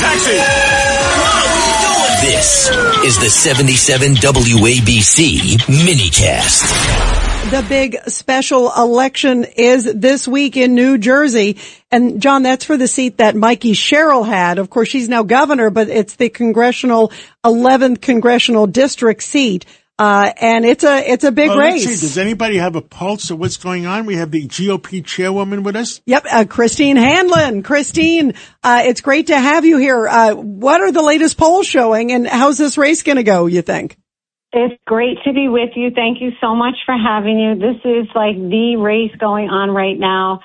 Taxi! This is the 77 WABC minicast. The big special election is this week in New Jersey. And John, that's for the seat that Mikie Sherrill had. Of course, she's now governor, but it's the 11th congressional district seat. And it's a big race. Let's see. Does anybody have a pulse of what's going on? We have the GOP chairwoman with us. Yep. Christine Hanlon. Christine, it's great to have you here. What are the latest polls showing and how's this race going to go, you think? It's great to be with you. Thank you so much for having you. This is like the race going on right now.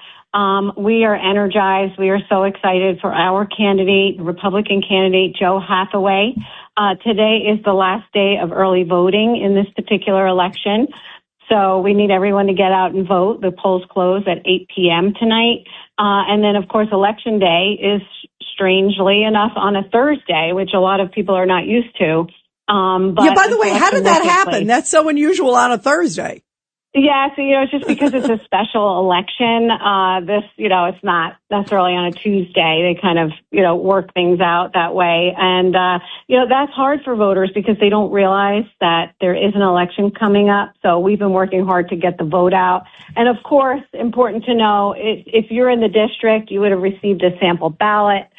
We are energized. We are so excited for our candidate, the Republican candidate, Joe Hathaway. Today is the last day of early voting in this particular election. So we need everyone to get out and vote. The polls close at 8 p.m. tonight. And then, of course, Election Day is, strangely enough, on a Thursday, which a lot of people are not used to. But by the way, how did that happen? That's so unusual on a Thursday. Yeah, so, it's just because it's a special election. It's not necessarily on a Tuesday. They kind of, work things out that way. And, that's hard for voters because they don't realize that there is an election coming up. So we've been working hard to get the vote out. And of course, important to know, if you're in the district, you would have received a sample ballot.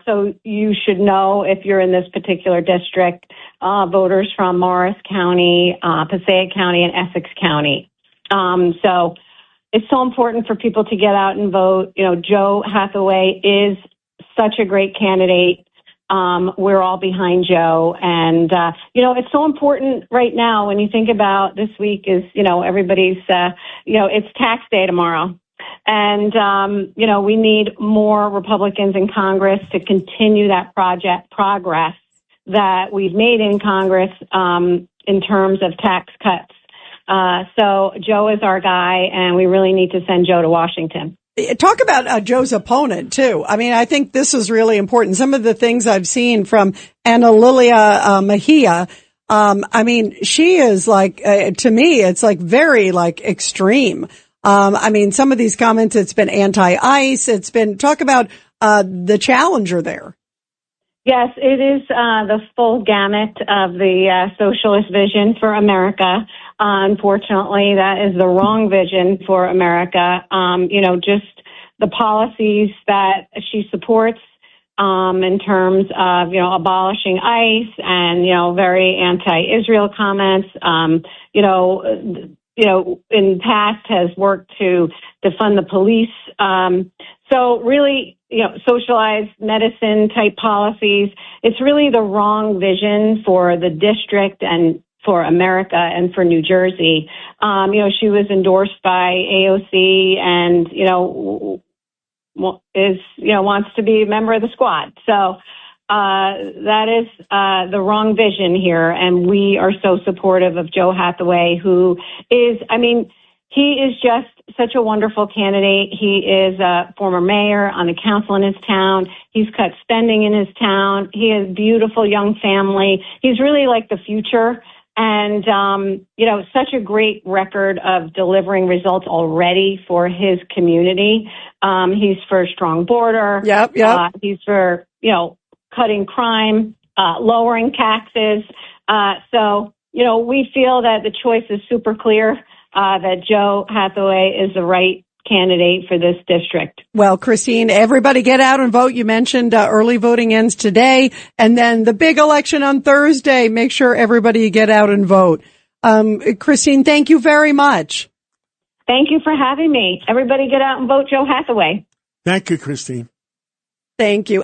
So you should know if you're in this particular district, voters from Morris County, Passaic County, and Essex County. So it's so important for people to get out and vote. Joe Hathaway is such a great candidate. We're all behind Joe. And, it's so important right now when you think about this week is, everybody's, it's tax day tomorrow. And, we need more Republicans in Congress to continue that progress that we've made in Congress in terms of tax cuts. So Joe is our guy, and we really need to send Joe to Washington. Talk about Joe's opponent, too. I mean, I think this is really important. Some of the things I've seen from Ana Lilia Mejia, she is to me, it's very extreme. Some of these comments, it's been anti-ICE. It's been talk about the challenger there. Yes, it is the full gamut of the socialist vision for America. Unfortunately, that is the wrong vision for America. Just the policies that she supports in terms of, abolishing ICE and, very anti-Israel comments, in past has worked to defund the police. So really, socialized medicine type policies, it's really the wrong vision for the district and for America and for New Jersey. She was endorsed by AOC and, wants to be a member of the squad. So, that is the wrong vision here, and we are so supportive of Joe Hathaway, who is, he is just such a wonderful candidate. He is a former mayor on the council in his town. He's cut spending in his town. He has a beautiful young family. He's really like the future, and, such a great record of delivering results already for his community. He's for a strong border. Yep. He's for, cutting crime, lowering taxes. So, we feel that the choice is super clear, that Joe Hathaway is the right candidate for this district. Well, Christine, everybody get out and vote. You mentioned early voting ends today, and then the big election on Thursday. Make sure everybody get out and vote. Christine, thank you very much. Thank you for having me. Everybody get out and vote Joe Hathaway. Thank you, Christine. Thank you.